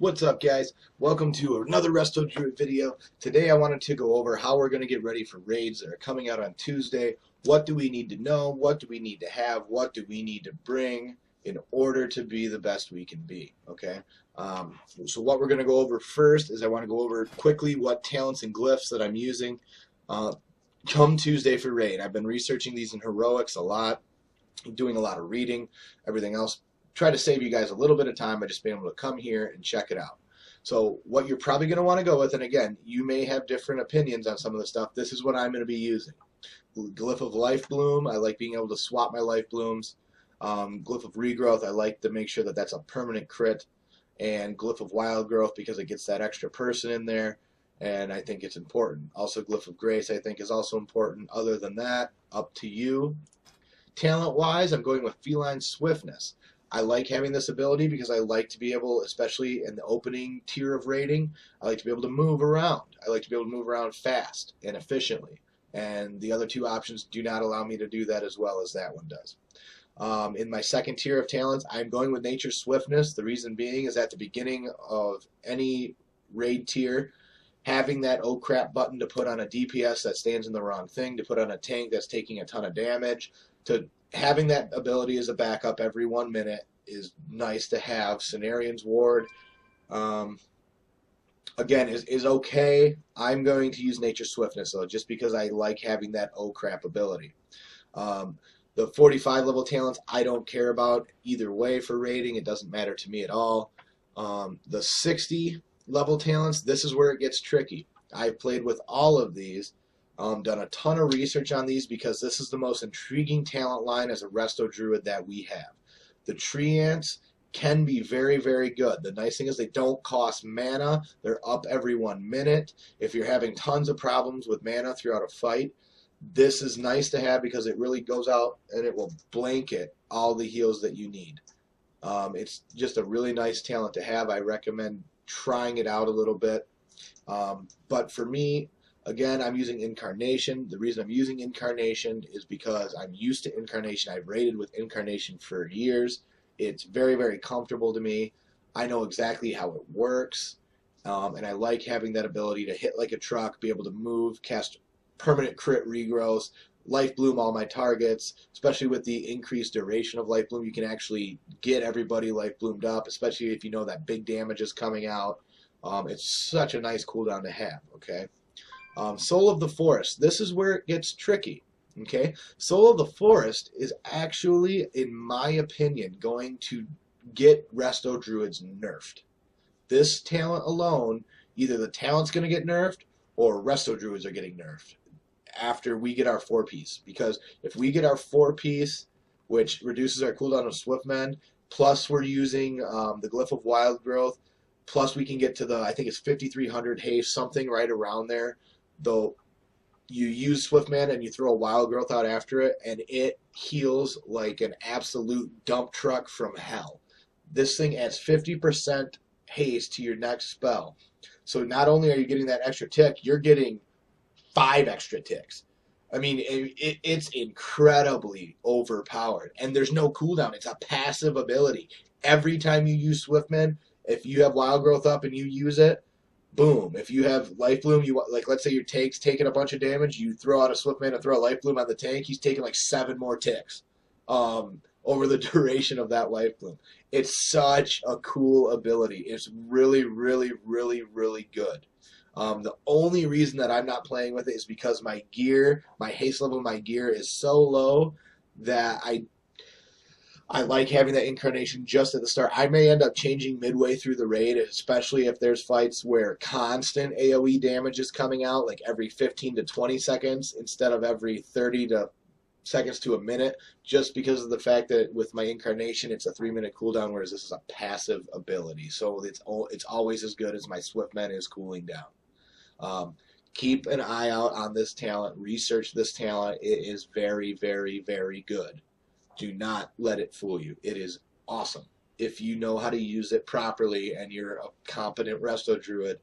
What's up, guys? Welcome to another Resto Druid video. Today I wanted to go over how we're going to get ready for raids that are coming out on Tuesday. What do we need to know? What do we need to have? What do we need to bring in order to be the best we can be? Okay. So what we're going to go over first is I want to go over quickly what talents and glyphs that I'm using come Tuesday for raid. I've been researching these in Heroics a lot, doing a lot of reading, everything else. Try to save you guys a little bit of time by just being able to come here and check it out. So what you're probably going to want to go with, and again, you may have different opinions on some of the stuff, this is what I'm going to be using. Glyph of Life Bloom, I like being able to swap my Life Blooms. Glyph of Regrowth, I like to make sure that that's a permanent crit. And Glyph of Wild Growth because it gets that extra person in there, and I think it's important. Also Glyph of Grace I think is also important. Other than that, up to you. Talent-wise, I'm going with Feline Swiftness. I like having this ability because I like to be able, especially in the opening tier of raiding, I like to be able to move around. I like to be able to move around fast and efficiently. And the other two options do not allow me to do that as well as that one does. In my second tier of talents, I'm going with Nature Swiftness. The reason being is at the beginning of any raid tier, having that oh crap button to put on a DPS that stands in the wrong thing, to put on a tank that's taking a ton of damage, to having that ability as a backup every 1 minute is nice to have. Cenarian's Ward, again, is okay. I'm going to use Nature Swiftness, though, just because I like having that oh crap ability. The 45 level talents, I don't care about either way for raiding. It doesn't matter to me at all. The 60 level talents, this is where it gets tricky. I've played with all of these. Done a ton of research on these because this is the most intriguing talent line as a Resto Druid that we have. The Tree Ants can be very, very good. The nice thing is they don't cost mana. They're up every 1 minute. If you're having tons of problems with mana throughout a fight, this is nice to have because it really goes out and it will blanket all the heals that you need. It's just a really nice talent to have. I recommend trying it out a little bit. But for me, again, I'm using Incarnation. The reason I'm using Incarnation is because I'm used to Incarnation. I've raided with Incarnation for years. It's very, very comfortable to me. I know exactly how it works, and I like having that ability to hit like a truck, be able to move, cast permanent crit regrowth, Life Bloom all my targets, especially with the increased duration of Life Bloom. You can actually get everybody Life Bloomed up, especially if you know that big damage is coming out. It's such a nice cooldown to have, okay? Soul of the Forest. This is where it gets tricky. Okay, Soul of the Forest is actually, in my opinion, going to get Resto Druids nerfed. This talent alone, either the talent's going to get nerfed or Resto Druids are getting nerfed after we get our 4-piece. Because if we get our 4-piece, which reduces our cooldown of Swiftmend, plus we're using the Glyph of Wild Growth, plus we can get to the, I think it's 5,300 haste, something right around there. Though you use Swiftmend and you throw a Wild Growth out after it, and it heals like an absolute dump truck from hell. This thing adds 50% haste to your next spell. So not only are you getting that extra tick, you're getting 5 extra ticks. I mean, it's incredibly overpowered. And there's no cooldown. It's a passive ability. Every time you use Swiftmend, if you have Wild Growth up and you use it, boom. If you have Life Bloom, you like, let's say your tank's taking a bunch of damage, you throw out a Swiftmend and throw a Life Bloom on the tank, he's taking like 7 more ticks over the duration of that Life Bloom. It's such a cool ability. It's really, really, really, really good. The only reason that I'm not playing with it is because my gear, my haste level of my gear is so low that I like having that Incarnation just at the start. I may end up changing midway through the raid, especially if there's fights where constant AoE damage is coming out, like every 15 to 20 seconds instead of every 30 seconds to a minute, just because of the fact that with my Incarnation, it's a 3-minute cooldown, whereas this is a passive ability. So it's always as good as my Swiftmend is cooling down. Keep an eye out on this talent. Research this talent. It is very, very, very good. Do not let it fool you. It is awesome. If you know how to use it properly and you're a competent Resto Druid,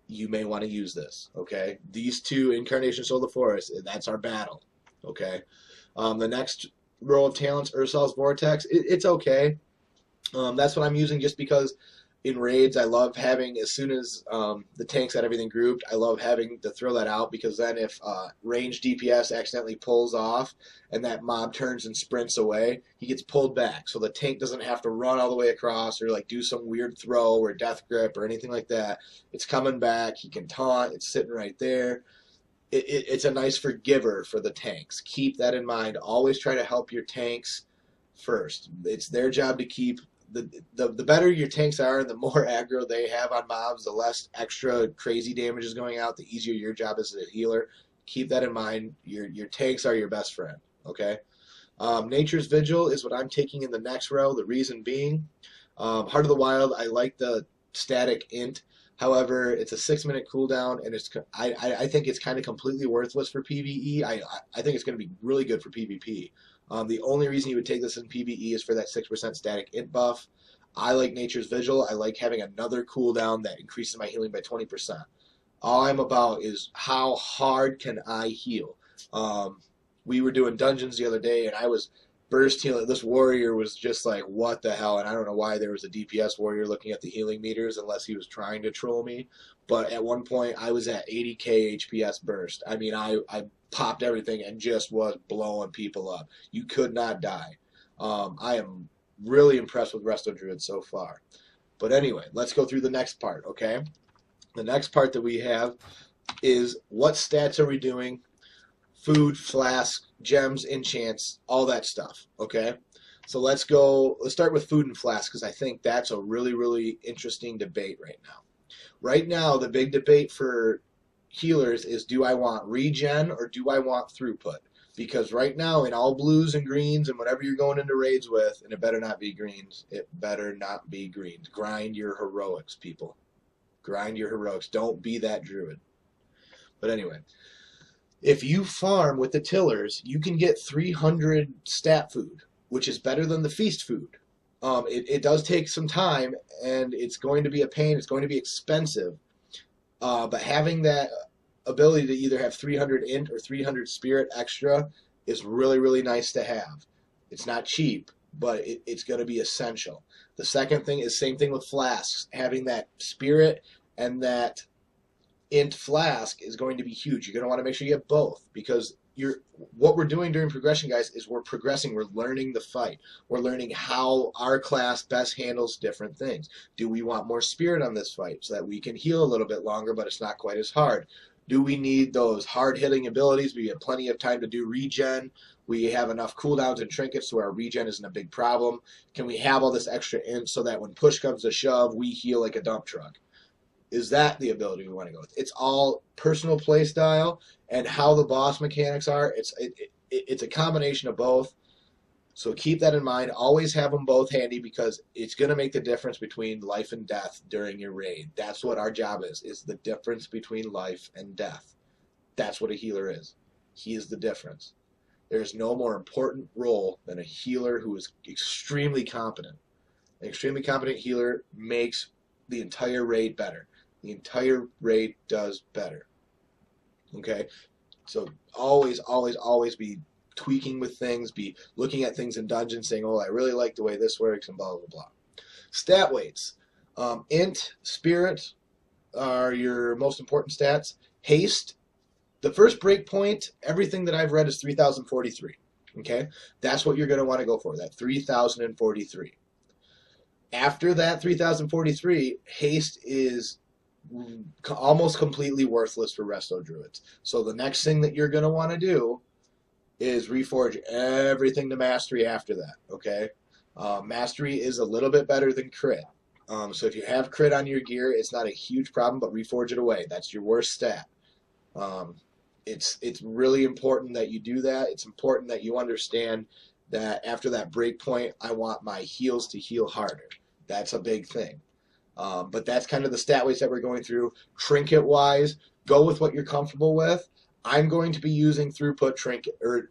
you may want to use this, okay? These two, Incarnation, Soul of the Forest, that's our battle, okay? The next row of talents, Ursol's Vortex, it's okay. That's what I'm using just because in raids, I love having, as soon as the tanks got everything grouped, I love having to throw that out, because then if range DPS accidentally pulls off and that mob turns and sprints away, he gets pulled back. So the tank doesn't have to run all the way across or like do some weird throw or death grip or anything like that. It's coming back. He can taunt. It's sitting right there. It's a nice forgiver for the tanks. Keep that in mind. Always try to help your tanks first. It's their job to keep the better your tanks are, and the more aggro they have on mobs, the less extra crazy damage is going out, the easier your job is as a healer. Keep that in mind. Your tanks are your best friend. Okay. Nature's Vigil is what I'm taking in the next row. The reason being, Heart of the Wild, I like the static int. However, it's a 6-minute cooldown, and I think it's kind of completely worthless for PvE. I think it's going to be really good for PvP. The only reason you would take this in PvE is for that 6% static int buff. I like Nature's Vigil. I like having another cooldown that increases my healing by 20%. All I'm about is how hard can I heal. We were doing dungeons the other day, and I was burst healing. This warrior was just like, what the hell? And I don't know why there was a DPS warrior looking at the healing meters, unless he was trying to troll me. But at one point, I was at 80k HPS burst. I mean, I popped everything and just was blowing people up. You could not die. I am really impressed with Resto Druid so far. But anyway, let's go through the next part, okay? The next part that we have is what stats are we doing? Food, flask, gems, enchants, all that stuff, okay? So let's start with food and flask, because I think that's a really, really interesting debate right now. Right now, the big debate for healers is, do I want regen or do I want throughput? Because right now, in all blues and greens and whatever you're going into raids with, and it better not be greens, it better not be greens. Grind your heroics, people. Grind your heroics. Don't be that druid. But anyway, if you farm with the tillers, you can get 300 stat food, which is better than the feast food. It does take some time, and it's going to be a pain. It's going to be expensive. But having that ability to either have 300 int or 300 spirit extra is really, really nice to have. It's not cheap, but it's going to be essential. The second thing is same thing with flasks. Having that spirit and that int flask is going to be huge. You're going to want to make sure you have both, because what we're doing during progression, guys, is we're progressing. We're learning the fight. We're learning how our class best handles different things. Do we want more spirit on this fight so that we can heal a little bit longer, but it's not quite as hard? Do we need those hard-hitting abilities? We have plenty of time to do regen. We have enough cooldowns and trinkets so our regen isn't a big problem. Can we have all this extra int so that when push comes to shove, we heal like a dump truck? Is that the ability we want to go with? It's all personal play style and how the boss mechanics are. It's a combination of both. So keep that in mind. Always have them both handy, because it's going to make the difference between life and death during your raid. That's what our job is the difference between life and death. That's what a healer is. He is the difference. There's no more important role than a healer who is extremely competent. An extremely competent healer makes the entire raid better. The entire raid does better. Okay? So always, always, always be tweaking with things, be looking at things in dungeons, saying, oh, I really like the way this works, and blah, blah, blah. Stat weights. Int, spirit are your most important stats. Haste, the first breakpoint, everything that I've read is 3043. Okay? That's what you're going to want to go for, that 3043. After that 3043, haste is almost completely worthless for Resto Druids. So the next thing that you're going to want to do is reforge everything to mastery after that, okay? Mastery is a little bit better than crit. So if you have crit on your gear, it's not a huge problem, but reforge it away. That's your worst stat. It's really important that you do that. It's important that you understand that after that break point, I want my heals to heal harder. That's a big thing. But that's kind of the stat weights that we're going through. Trinket-wise, go with what you're comfortable with. I'm going to be using throughput trinket, or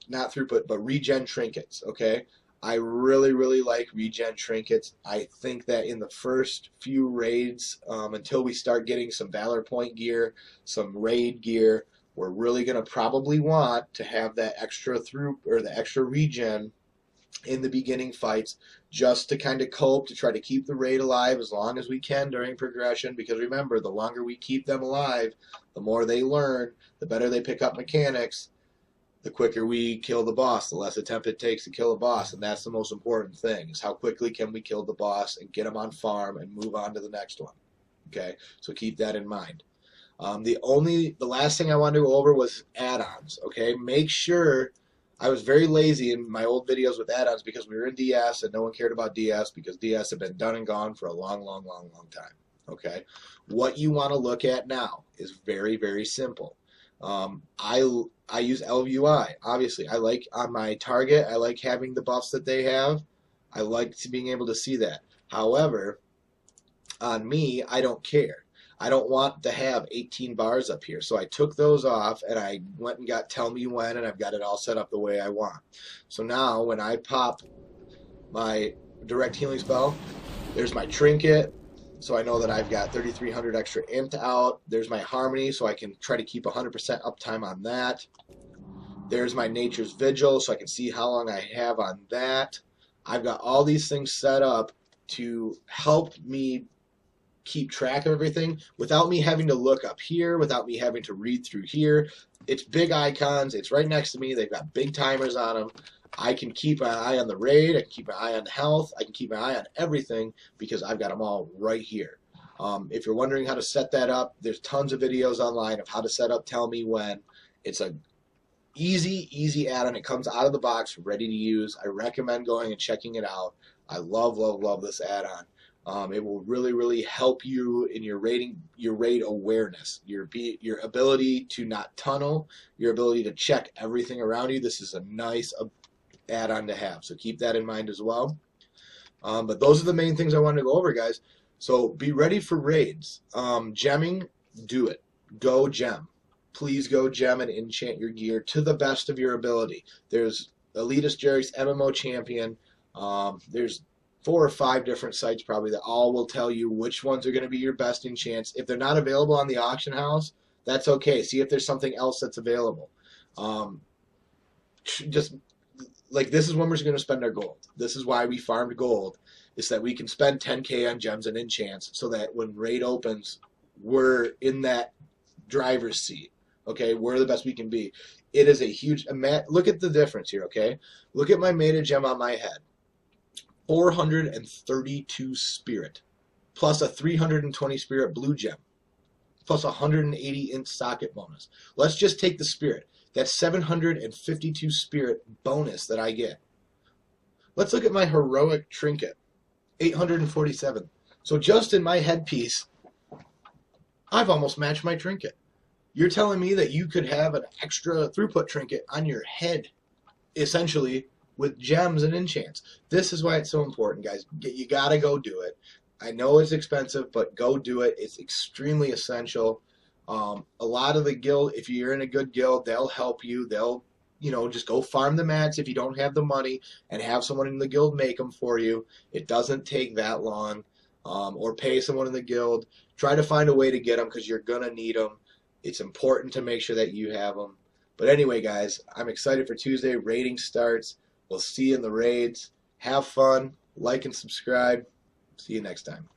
not throughput, but regen trinkets, okay? I really, really like regen trinkets. I think that in the first few raids, until we start getting some Valor Point gear, some raid gear, we're really going to probably want to have that extra the extra regen in the beginning fights, just to kind of cope, to try to keep the raid alive as long as we can during progression, because remember, the longer we keep them alive, the more they learn, the better they pick up mechanics, the quicker we kill the boss, the less attempt it takes to kill a boss. And that's the most important thing, is how quickly can we kill the boss and get them on farm and move on to the next one. Okay, so keep that in mind. The last thing I wanted to go over was add-ons. Okay, make sure. I was very lazy in my old videos with add-ons because we were in DS and no one cared about DS because DS had been done and gone for a long, long, long, long time. Okay, what you want to look at now is very, very simple. I use LVUI. Obviously, I like on my target. I like having the buffs that they have. I like being able to see that. However, on me, I don't care. I don't want to have 18 bars up here. So I took those off and I went and got Tell Me When, and I've got it all set up the way I want. So now when I pop my direct healing spell, there's my trinket. So I know that I've got 3,300 extra int out. There's my harmony, so I can try to keep 100% uptime on that. There's my nature's vigil, so I can see how long I have on that. I've got all these things set up to help me keep track of everything without me having to look up here, without me having to read through here. It's big icons. It's right next to me. They've got big timers on them. I can keep an eye on the raid. I can keep an eye on health. I can keep an eye on everything because I've got them all right here. If you're wondering how to set that up, there's tons of videos online of how to set up Tell Me When. It's a easy add-on. It comes out of the box ready to use. I recommend going and checking it out. I love this add-on. It will really help you in your raid awareness, your ability to not tunnel, your ability to check everything around you. This is a nice add-on to have, so keep that in mind as well. But those are the main things I wanted to go over, guys. So be ready for raids. Gemming, do it. Go gem. Please go gem and enchant your gear to the best of your ability. There's Elitist Jerry's MMO Champion. There's 4 or 5 different sites probably that all will tell you which ones are going to be your best enchants. If they're not available on the auction house, that's okay. See if there's something else that's available. Just like this is when we're going to spend our gold. This is why we farmed gold, is that we can spend 10K on gems and enchants so that when raid opens, we're in that driver's seat. Okay, we're the best we can be. It is a huge. Look at the difference here. Okay, look at my meta gem on my head. 432 spirit, plus a 320 spirit blue gem, plus 180 int socket bonus. Let's just take the spirit. That's 752 spirit bonus that I get. Let's look at my heroic trinket, 847. So just in my headpiece, I've almost matched my trinket. You're telling me that you could have an extra throughput trinket on your head, essentially, with gems and enchants. This is why it's so important, guys. You gotta go do it. I know it's expensive, but go do it. It's extremely essential. A lot of the guild, if you're in a good guild, they'll help you. They'll, just go farm the mats if you don't have the money and have someone in the guild make them for you. It doesn't take that long. Or pay someone in the guild. Try to find a way to get them because you're gonna need them. It's important to make sure that you have them. But anyway, guys, I'm excited for Tuesday. Raiding starts. We'll see you in the raids. Have fun. Like and subscribe. See you next time.